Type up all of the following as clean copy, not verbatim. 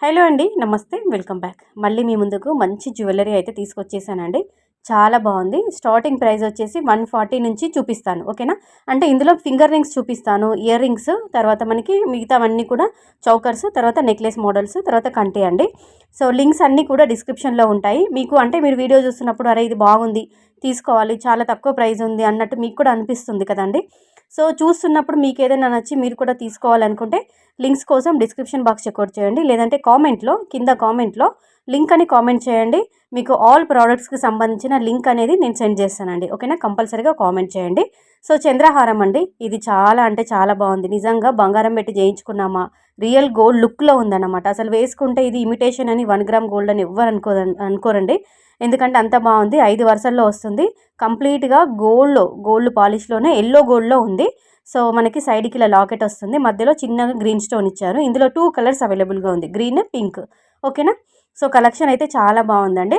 Hello అండి. నమస్తే. Welcome back. మళ్ళీ మీ ముందుకు మంచి జ్యువెలరీ అయితే తీసుకొచ్చేసానండి. చాలా బాగుంది. స్టార్టింగ్ ప్రైస్ వచ్చేసి 140 నుంచి చూపిస్తాను. ఓకేనా? అంటే ఇందులో ఫింగర్ రింగ్స్ చూపిస్తాను, ఇయర్ రింగ్స్, తర్వాత మనకి మిగతావన్నీ కూడా చౌకర్స్, తర్వాత నెక్లెస్ మోడల్స్, తర్వాత కంటి అండి. సో లింక్స్ అన్నీ కూడా డిస్క్రిప్షన్లో ఉంటాయి. మీకు అంటే మీరు వీడియో చూస్తున్నప్పుడు అరే ఇది బాగుంది, తీసుకోవాలి, చాలా తక్కువ ప్రైస్ ఉంది అన్నట్టు మీకు కూడా అనిపిస్తుంది కదండి. సో చూస్తున్నప్పుడు మీకు ఏదైనా నచ్చి మీరు కూడా తీసుకోవాలనుకుంటే లింక్స్ కోసం డిస్క్రిప్షన్ బాక్స్ చెక్అవుట్ చేయండి, లేదంటే కామెంట్లో కింద కామెంట్లో లింక్ అని కామెంట్ చేయండి. మీకు ఆల్ ప్రోడక్ట్స్కి సంబంధించిన లింక్ అనేది నేను సెండ్ చేస్తానండి. ఓకేనా? కంపల్సరీగా కామెంట్ చేయండి. సో చంద్రహారం అండి, ఇది చాలా అంటే చాలా బాగుంది. నిజంగా బంగారం పెట్టి చేయించుకున్నామా, రియల్ గోల్డ్ లుక్లో ఉందన్నమాట. అసలు వేసుకుంటే ఇది ఇమిటేషన్ అని 1 గ్రామ్ గోల్డ్ అని ఎవ్వరు అనుకోరండి. ఎందుకంటే అంత బాగుంది. 5 వరుసల్లో వస్తుంది. కంప్లీట్గా గోల్డ్ పాలిష్లోనే ఎల్లో గోల్డ్లో ఉంది. సో మనకి సైడ్కి ఇలా లాకెట్ వస్తుంది, మధ్యలో చిన్నగా గ్రీన్ స్టోన్ ఇచ్చారు. ఇందులో 2 కలర్స్ అవైలబుల్గా ఉంది, గ్రీన్, పింక్. ఓకేనా? సో కలెక్షన్ అయితే చాలా బాగుందండి.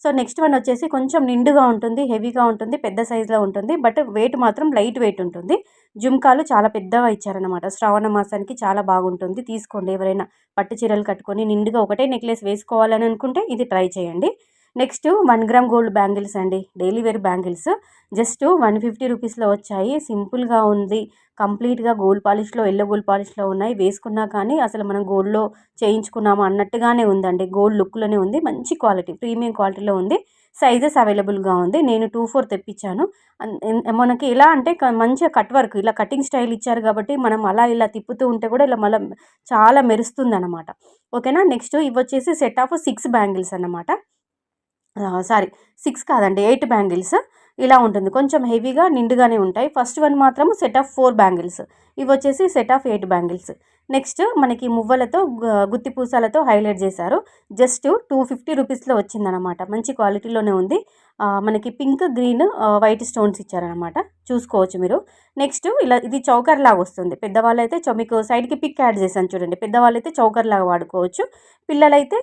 సో నెక్స్ట్ వన్ వచ్చేసి కొంచెం నిండుగా ఉంటుంది, హెవీగా ఉంటుంది, పెద్ద సైజులో ఉంటుంది, బట్ వెయిట్ మాత్రం లైట్ వెయిట్ ఉంటుంది. జుమ్కాలు చాలా పెద్దగా ఇచ్చారనమాట. శ్రావణ మాసానికి చాలా బాగుంటుంది. తీసుకోండి. ఎవరైనా పట్టు చీరలు కట్టుకొని నిండుగా ఒకటే నెక్లెస్ వేసుకోవాలని అనుకుంటే ఇది ట్రై చేయండి. నెక్స్ట్ 1 గ్రామ్ గోల్డ్ బ్యాంగిల్స్ అండి, డైలీ వేర్ బ్యాంగిల్స్. జస్ట్ 150 రూపీస్లో వచ్చాయి. సింపుల్గా ఉంది. కంప్లీట్గా గోల్డ్ పాలిష్లో, ఎల్లో గోల్డ్ పాలిష్లో ఉన్నాయి. వేసుకున్నా కానీ అసలు మనం గోల్డ్లో చేయించుకున్నాము అన్నట్టుగానే ఉందండి. గోల్డ్ లుక్లోనే ఉంది. మంచి క్వాలిటీ, ప్రీమియం క్వాలిటీలో ఉంది. సైజెస్ అవైలబుల్గా ఉంది. నేను 2, 4 తెప్పించాను. మనకి ఎలా అంటే మంచిగా కట్ వర్క్ ఇలా కటింగ్ స్టైల్ ఇచ్చారు కాబట్టి మనం అలా ఇలా తిప్పుతూ ఉంటే కూడా ఇలా మళ్ళీ చాలా మెరుస్తుంది అనమాట. ఓకేనా? నెక్స్ట్ ఇవి వచ్చేసి సెట్ ఆఫ్ 6 బ్యాంగిల్స్ అన్నమాట. సారీ, 6 కాదండి, 8 బ్యాంగిల్స్. ఇలా ఉంటుంది. కొంచెం హెవీగా నిండుగానే ఉంటాయి. ఫస్ట్ వన్ మాత్రం సెట్ ఆఫ్ 4 బ్యాంగిల్స్. ఇవి వచ్చేసి సెట్ ఆఫ్ 8 బ్యాంగిల్స్. నెక్స్ట్ మనకి మువ్వలతో గుత్తి పూసలతో హైలైట్ చేశారు. జస్ట్ 250 రూపీస్లో వచ్చిందనమాట. మంచి క్వాలిటీలోనే ఉంది. మనకి పింక్, గ్రీన్, వైట్ స్టోన్స్ ఇచ్చారనమాట. చూసుకోవచ్చు మీరు. నెక్స్ట్ ఇలా ఇది చౌకర్ లాగా వస్తుంది. పెద్దవాళ్ళైతే మీకు సైడ్కి పిక్ యాడ్ చేశాను చూడండి. పెద్దవాళ్ళైతే చౌకర్ లాగా వాడుకోవచ్చు. పిల్లలైతే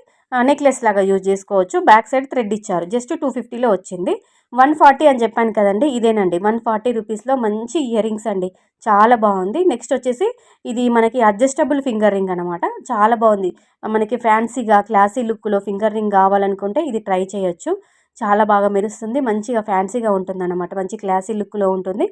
నెక్లెస్ లాగా యూజ్ చేసుకోవచ్చు. బ్యాక్ సైడ్ థ్రెడ్ ఇచ్చారు. జస్ట్ 250లో వచ్చింది. 140 అని చెప్పాను కదండి, ఇదేనండి. 140 రూపీస్లో మంచి ఇయర్ రింగ్స్ అండి. చాలా బాగుంది. నెక్స్ట్ వచ్చేసి ఇది మనకి అడ్జస్టబుల్ ఫింగర్ రింగ్ అనమాట. చాలా బాగుంది. మనకి ఫ్యాన్సీగా క్లాసీ లుక్లో ఫింగర్ రింగ్ కావాలనుకుంటే ఇది ట్రై చేయొచ్చు. చాలా బాగా మెరుస్తుంది. మంచిగా ఫ్యాన్సీగా ఉంటుందన్నమాట. మంచి క్లాసీ లుక్లో ఉంటుంది.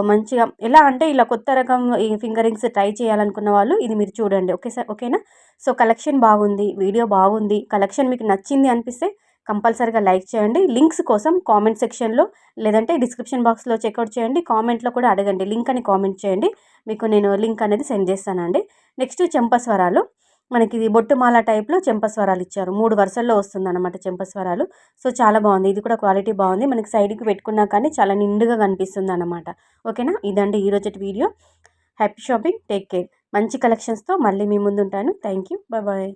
మంచిగా ఎలా అంటే ఇలా కొత్త రకం ఈ ఫింగర్ రింగ్స్ ట్రై చేయాలనుకున్న వాళ్ళు ఇది మీరు చూడండి. ఓకేనా? సో కలెక్షన్ బాగుంది, వీడియో బాగుంది. కలెక్షన్ మీకు నచ్చింది అనిపిస్తే కంపల్సరీగా లైక్ చేయండి. లింక్స్ కోసం కామెంట్ సెక్షన్లో లేదంటే డిస్క్రిప్షన్ బాక్స్లో చెక్అవుట్ చేయండి. కామెంట్లో కూడా అడగండి, లింక్ అని కామెంట్ చేయండి. మీకు నేను లింక్ అనేది సెండ్ చేస్తానండి. నెక్స్ట్ చెంపస్వరాలు. మనకి ఇది బొట్టుమాల టైప్లో చెంపస్వరాలు ఇచ్చారు. 3 వరుసల్లో వస్తుందన్నమాట చెంపస్వరాలు. సో చాలా బాగుంది. ఇది కూడా క్వాలిటీ బాగుంది. మనకి సైడ్కి పెట్టుకున్నా కానీ చాలా నిండుగా కనిపిస్తుంది అన్నమాట. ఓకేనా? ఇదండి ఈరోజు video. Happy shopping. Take care. మంచి కలెక్షన్స్తో మళ్ళీ మీ ముందు ఉంటాను. Thank you. బాయ్.